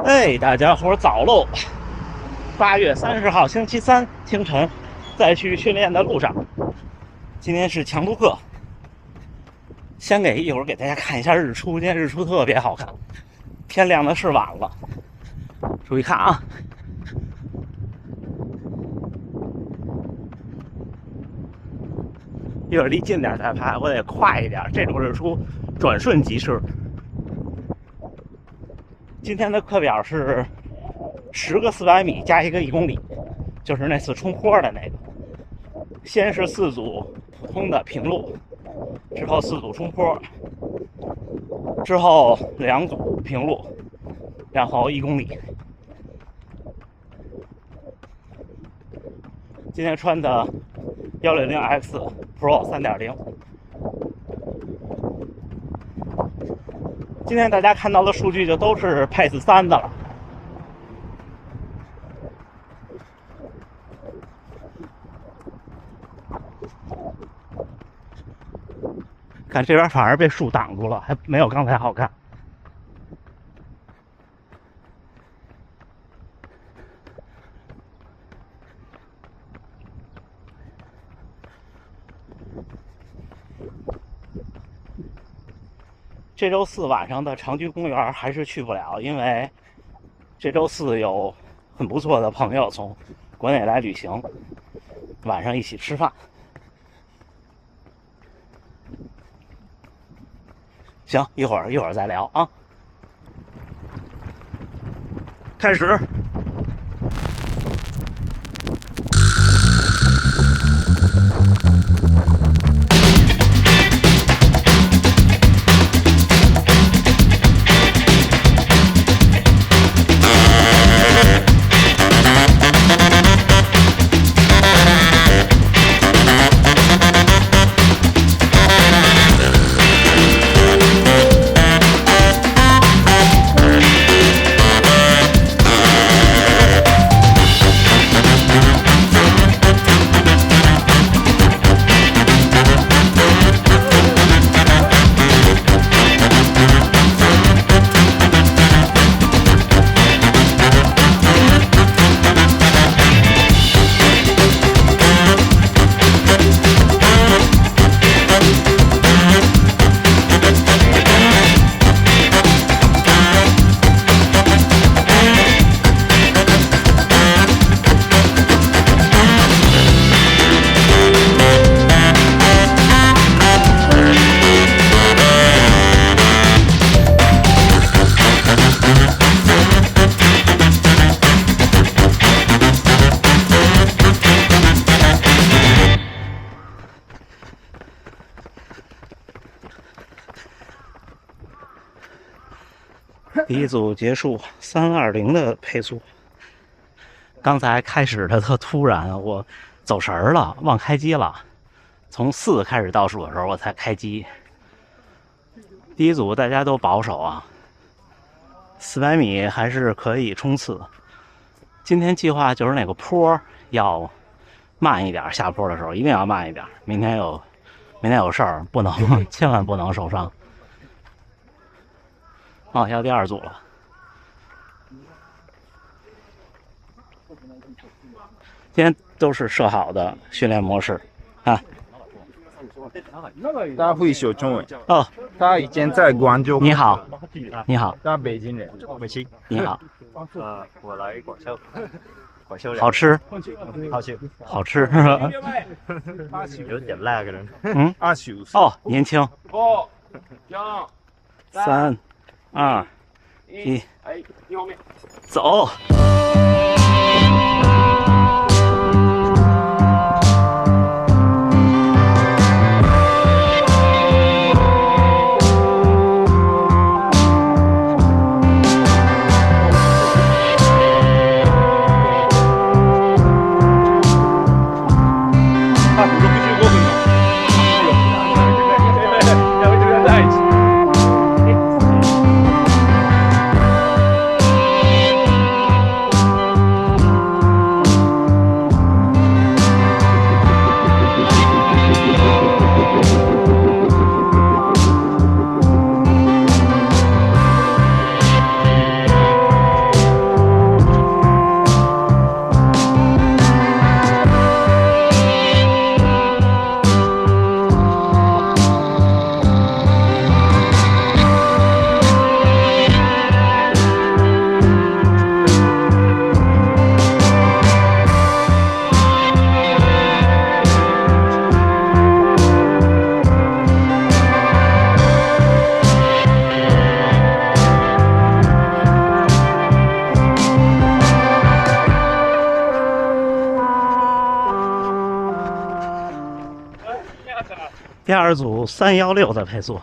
哎，大家伙早喽！8月30号星期三清晨，在去训练的路上。今天是强度课，先一会儿给大家看一下日出。今天日出特别好看，天亮的是晚了。注意看啊！一会儿离近点再拍，我得快一点。这种日出转瞬即逝。今天的课表是10个400米加1个1公里，就是那次冲坡的那个。先是4组普通的平路，之后4组冲坡，之后2组平路，然后1公里。今天穿的160X Pro 3.0。今天大家看到的数据就都是 Pace 3的了。看这边反而被树挡住了，还没有刚才好看。这周4晚上的长居公园还是去不了，因为这周4有很不错的朋友从国内来旅行，晚上一起吃饭。行，一会儿再聊啊。开始。第一组结束320的配速。刚才开始的特突然，我走神儿了，忘开机了。从4开始倒数的时候我才开机。第一组大家都保守啊，400米还是可以冲刺。今天计划就是那个坡要慢一点，下坡的时候一定要慢一点。明天有事儿，不能千万不能受伤。哦，要第2组了。今天都是设好的训练模式啊。他会说中文哦，他以前在广州。你好，你好。他北京人，你好。我来广州。好吃，好吃。有点辣个人。25哦，年轻。3、2、1，走。第二组316的配速。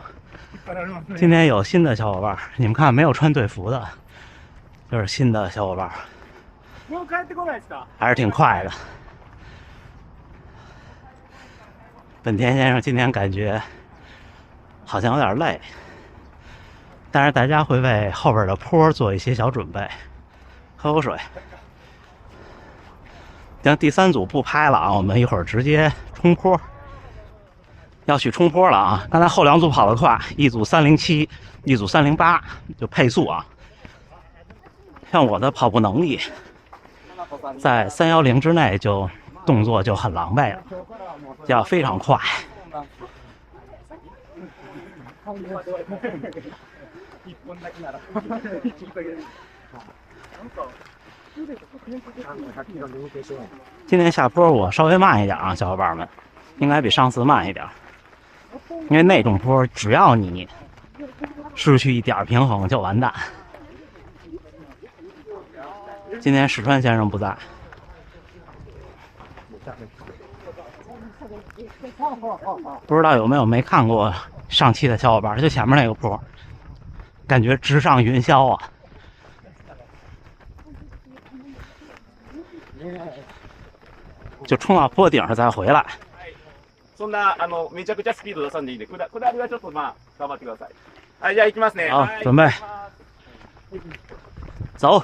今天有新的小伙伴，你们看没有穿队服的，就是新的小伙伴，还是挺快的。本田先生今天感觉好像有点累，但是大家会为后边的坡做一些小准备。喝口水。行，第3组不拍了啊，我们一会儿直接冲坡。要去冲坡了啊！刚才后2组跑得快，一组307，一组308，就配速啊。像我的跑步能力，在310之内就动作就很狼狈了，就要非常快。今天下坡我稍微慢一点啊，小伙伴们，应该比上次慢一点。因为那种坡，只要你失去一点平衡就完蛋。今天石川先生不在，不知道有没有没看过上期的小伙伴，就前面那个坡，感觉直上云霄啊！就冲到坡顶上再回来。そんなめちゃくちゃスピード出さんでいいんで、下りはちょっとまあ頑張ってください。はい、じゃあ行きますね。好，准备，走。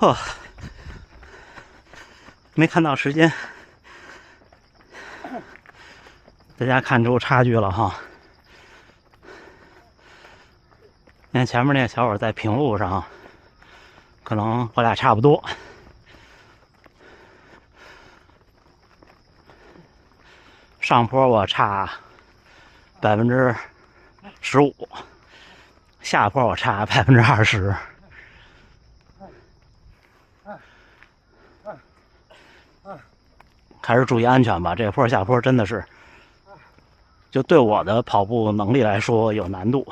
哦，没看到时间，大家看出差距了哈。你看前面那个小伙在平路上，可能我俩差不多。上坡我差15%，下坡我差20%。还是注意安全吧，这坡下坡真的是，就对我的跑步能力来说有难度。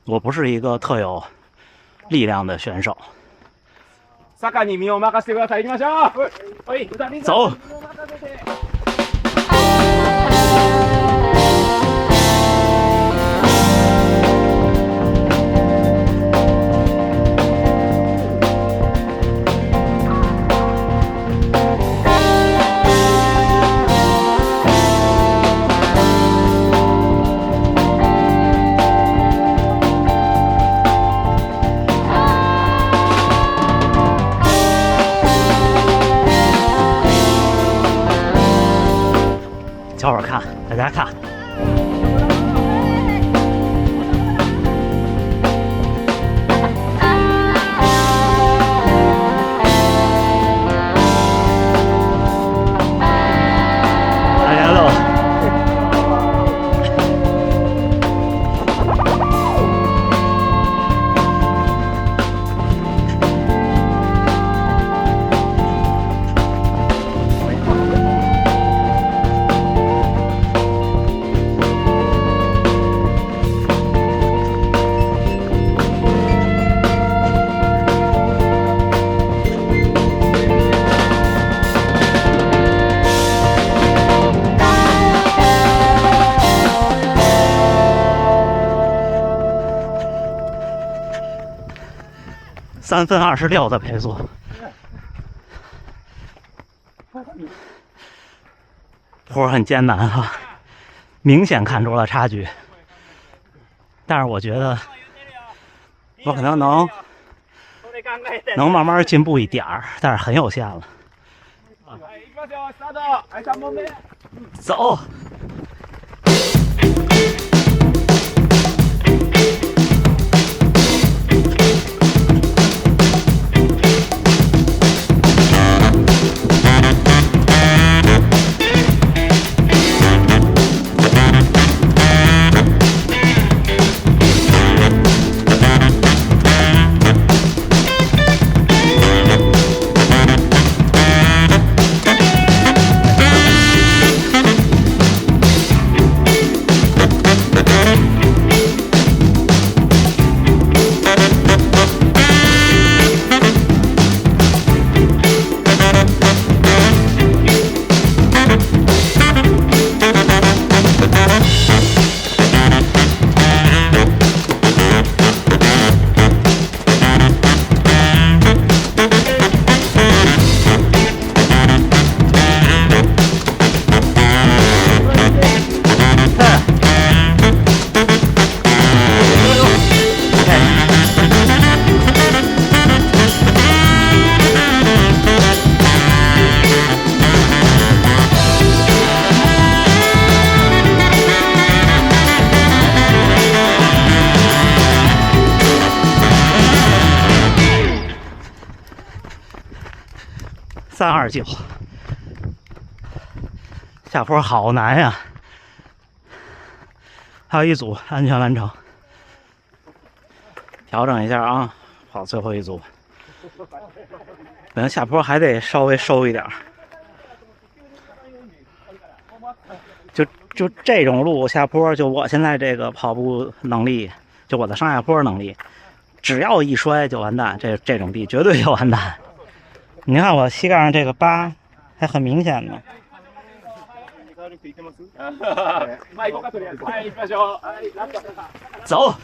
我不是一个特有力量的选手。坂に身を任せてください。行きましょう。はい、走。小伙看，大家看。大家都。3分26的配速，坡很艰难哈，明显看出了差距。但是我觉得我可能能慢慢进步一点儿，但是很有限了。走。329，下坡好难呀！还有一组安全完成，调整一下啊，跑最后一组。可能下坡还得稍微收一点。就这种路下坡，就我现在这个跑步能力，就我的上下坡能力，只要一摔就完蛋，这种地绝对就完蛋。你看我膝盖上这个疤还很明显呢。走。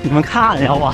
你们看呀我。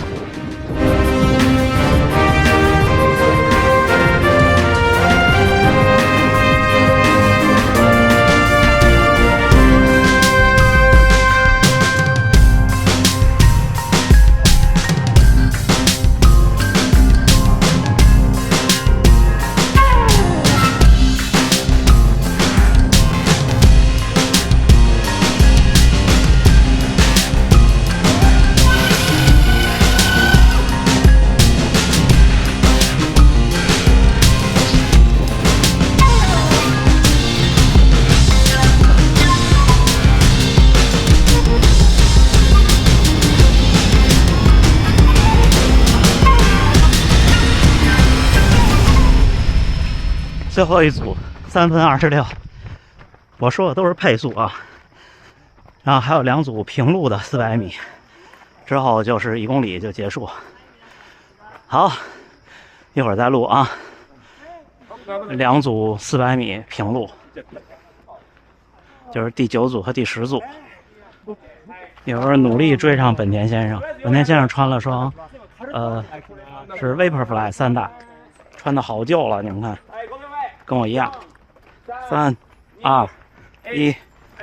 最后一组3分26，我说的都是配速啊。然后还有2组平路的400米，之后就是1公里就结束。好，一会儿再录啊。2组400米平路，就是第9组和第10组。一会儿努力追上本田先生。本田先生穿了双，是 Vaporfly 3代，穿的好旧了，你们看。跟我一样，3、2、1，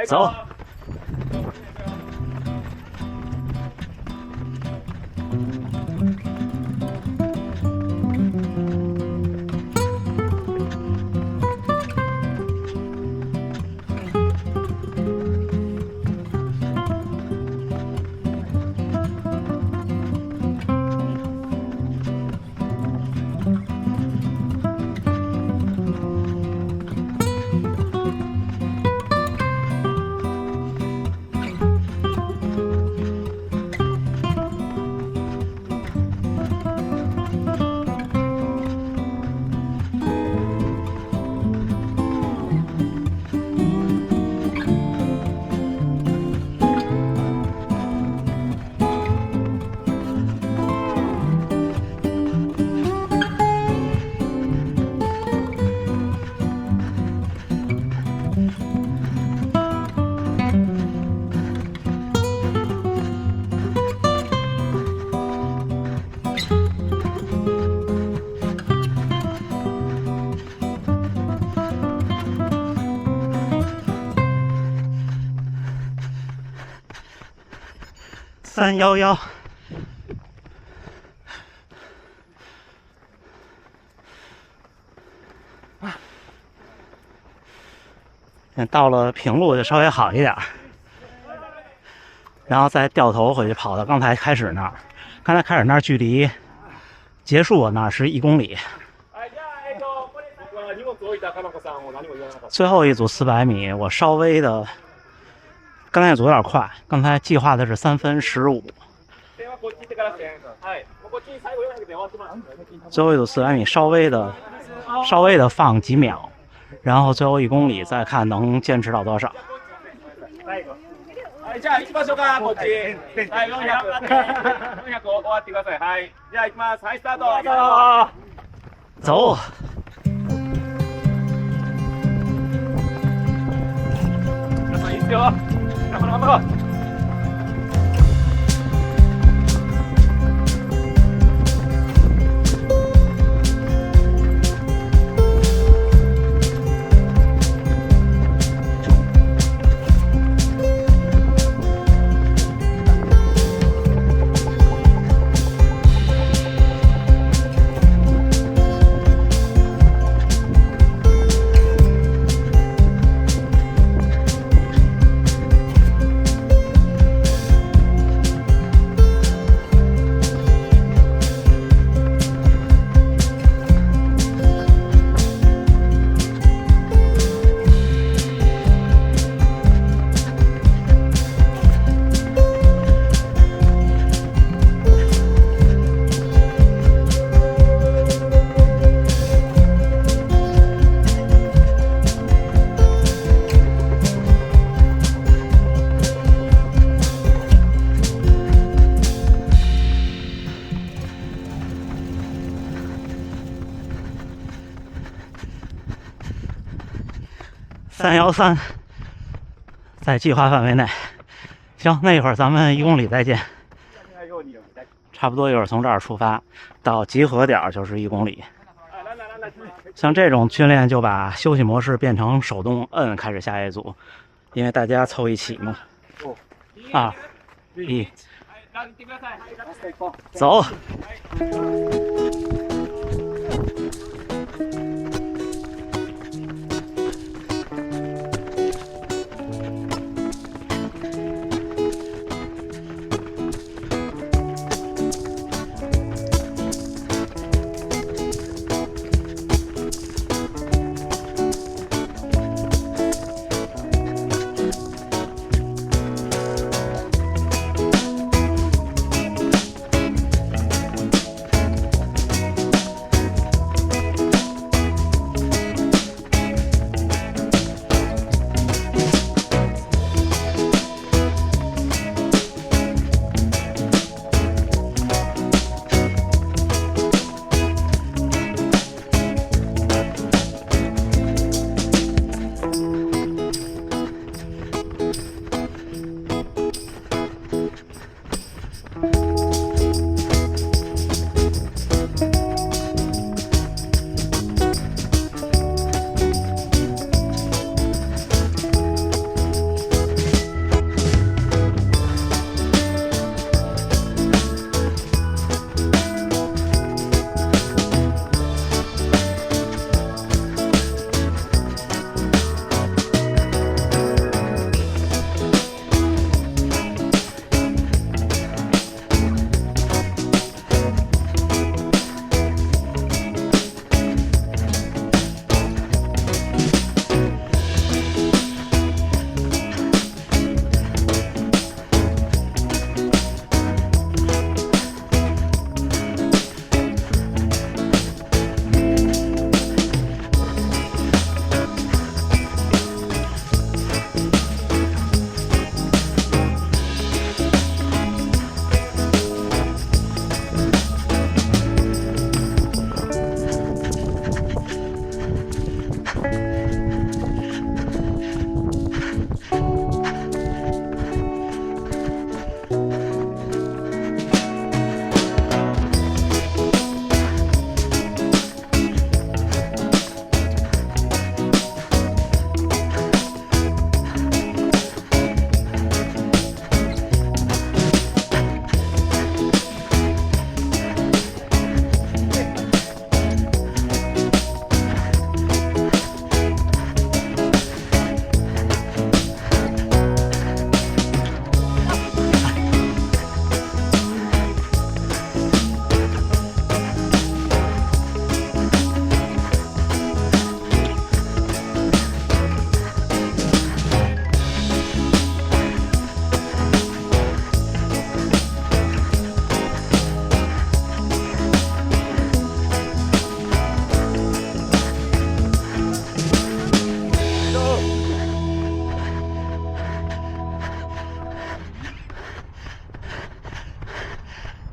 走。311。到了平路就稍微好一点，然后再掉头回去跑到刚才开始那儿。刚才开始那儿距离结束那儿是1公里。最后一组400米，我稍微的，刚才那组有点快，刚才计划的是3分15。最后一组400米稍微的放几秒。然后最后1公里再看能坚持到多少。じゃあ行きましょうか、こっち。はい、400終わってください。はい。じゃあ行きます。はい、スタート。走。皆さんいいですよ。頑張ろう頑張ろう。313，在计划范围内。行，那一会儿咱们1公里再见。差不多一会儿从这儿出发，到集合点就是1公里。像这种训练就把休息模式变成手动摁开始下一组，因为大家凑一起嘛。2、1，走。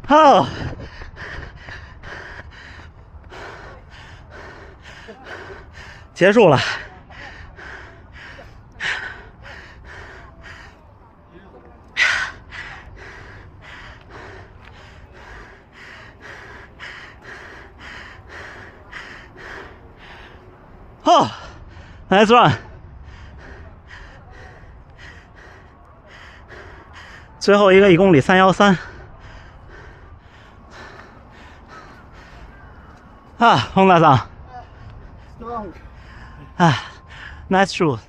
哦，结束了。哦，nice run。最后一个1公里313。啊，洪大桑。啊 ，nice shoot。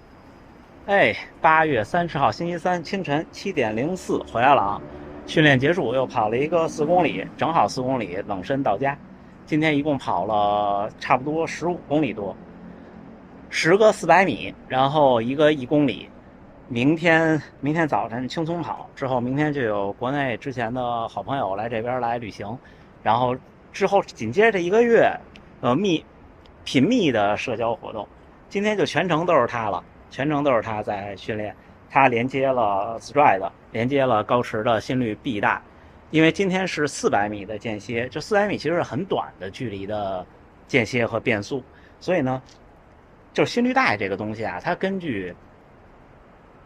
哎，8月30号星期三清晨7点04回来了啊。训练结束，又跑了一个4公里，正好4公里冷身到家。今天一共跑了差不多15公里多，10个400米，然后一个1公里。明天早晨轻松跑，之后明天就有国内之前的好朋友来这边来旅行，然后之后紧接着这1个月，频密的社交活动。今天就全程都是他了，全程都是他在训练。他连接了 Stride， 连接了高驰的心率 B 带，因为今天是400米的间歇，这400米其实是很短的距离的间歇和变速，所以呢，就是心率带这个东西啊，它根据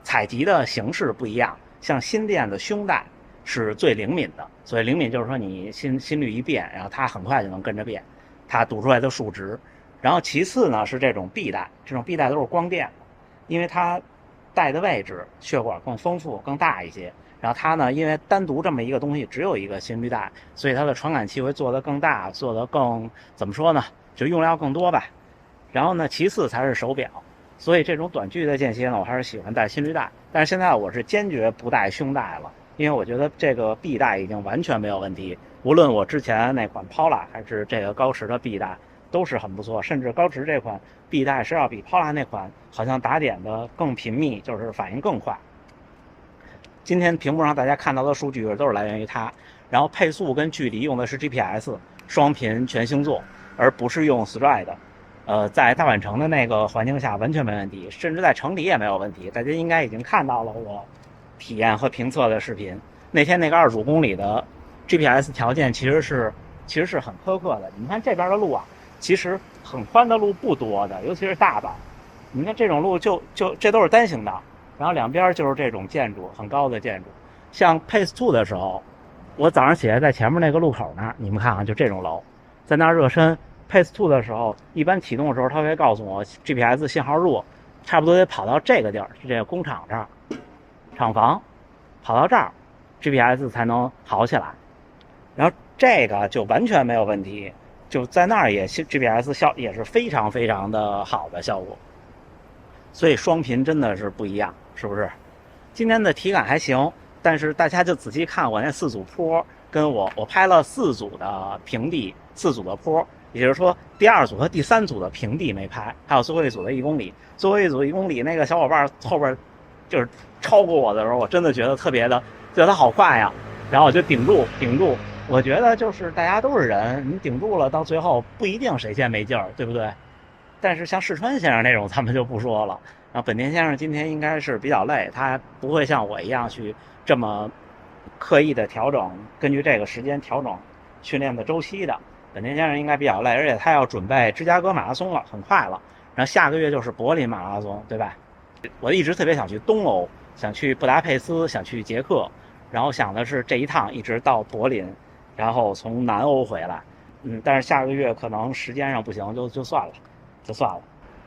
采集的形式不一样，像心电的胸带是最灵敏的，所以灵敏就是说你心率一变，然后它很快就能跟着变，它读出来的数值。然后其次呢是这种 B 带，这种 B 带都是光电的，因为它带的位置血管更丰富更大一些，然后它呢因为单独这么一个东西只有一个心率带，所以它的传感器会做得更大，做得更怎么说呢，就用料更多吧。然后呢其次才是手表，所以这种短距离的间歇呢我还是喜欢带心率带，但是现在我是坚决不带胸带了，因为我觉得这个 B 带已经完全没有问题，无论我之前那款 Paula 还是这个高驰的 B 带都是很不错，甚至高驰这款 B 带是要比 Paula 那款好像打点的更频密，就是反应更快。今天屏幕上大家看到的数据都是来源于它，然后配速跟距离用的是 GPS 双频全星座，而不是用 Stride。在大阪城的那个环境下完全没问题，甚至在城里也没有问题。大家应该已经看到了我体验和评测的视频。那天那个25公里的 GPS 条件其实是很苛刻的。你看这边的路啊，其实很宽的路不多的，尤其是大阪。你看这种路就这都是单行道，然后两边就是这种建筑，很高的建筑。像 Pace 2的时候，我早上起来在前面那个路口那儿，你们看啊，就这种楼，在那儿热身。Pace 2的时候，一般启动的时候，它会告诉我 GPS 信号弱，差不多得跑到这个地儿，是这个工厂这儿，厂房，跑到这儿 ，GPS 才能好起来。然后这个就完全没有问题，就在那儿也 GPS 也是非常非常的好的效果。所以双频真的是不一样，是不是？今天的体感还行，但是大家就仔细看我那4组坡，跟我拍了4组的平地，4组的坡。也就是说，第2组和第3组的平地没拍，还有最后一组的1公里。最后一组1公里，那个小伙伴后边就是超过我的时候，我真的觉得特别的，觉得他好快呀。然后我就顶住。我觉得就是大家都是人，你顶住了，到最后不一定谁先没劲儿，对不对？但是像世川先生那种，咱们就不说了。然后本田先生今天应该是比较累，他不会像我一样去这么刻意的调整，根据这个时间调整训练的周期的。本田先生应该比较累，而且他要准备芝加哥马拉松了，很快了。然后下个月就是柏林马拉松，对吧？我一直特别想去东欧，想去布达佩斯，想去捷克，然后想的是这一趟一直到柏林，然后从南欧回来。但是下个月可能时间上不行，就算了，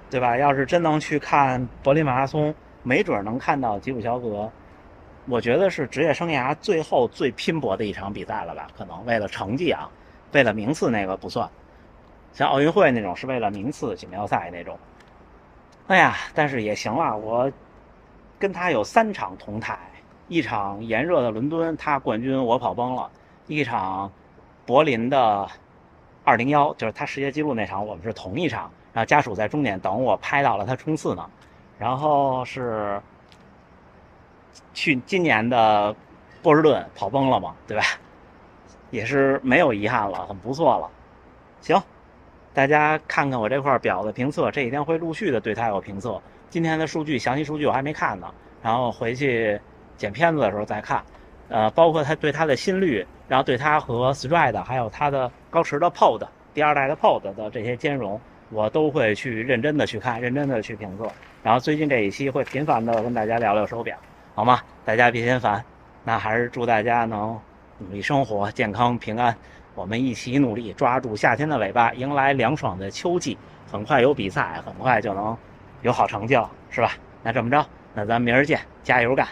对吧？要是真能去看柏林马拉松，没准能看到吉普乔格。我觉得是职业生涯最后最拼搏的一场比赛了吧？可能为了成绩啊。为了名次那个不算，像奥运会那种是为了名次锦标赛那种。哎呀，但是也行了，我跟他有3场同台，一场炎热的伦敦他冠军我跑崩了，一场柏林的201，就是他世界纪录那场我们是同一场，然后家属在终点等我拍到了他冲刺呢。然后是今年的波士顿跑崩了嘛，对吧？也是没有遗憾了，很不错了。行，大家看看我这块表的评测，这几天会陆续的对它有评测。今天的数据详细数据我还没看呢，然后回去剪片子的时候再看。包括它对它的心率，然后对它和 Stride 还有它的高驰的 Pod 第2代的 Pod 的这些兼容，我都会去认真的去看，认真的去评测。然后最近这一期会频繁的跟大家聊聊手表，好吗？大家别嫌烦，那还是祝大家能努力生活，健康平安。我们一起努力，抓住夏天的尾巴，迎来凉爽的秋季。很快有比赛，很快就能有好成绩了，是吧？那这么着，那咱明儿见，加油干！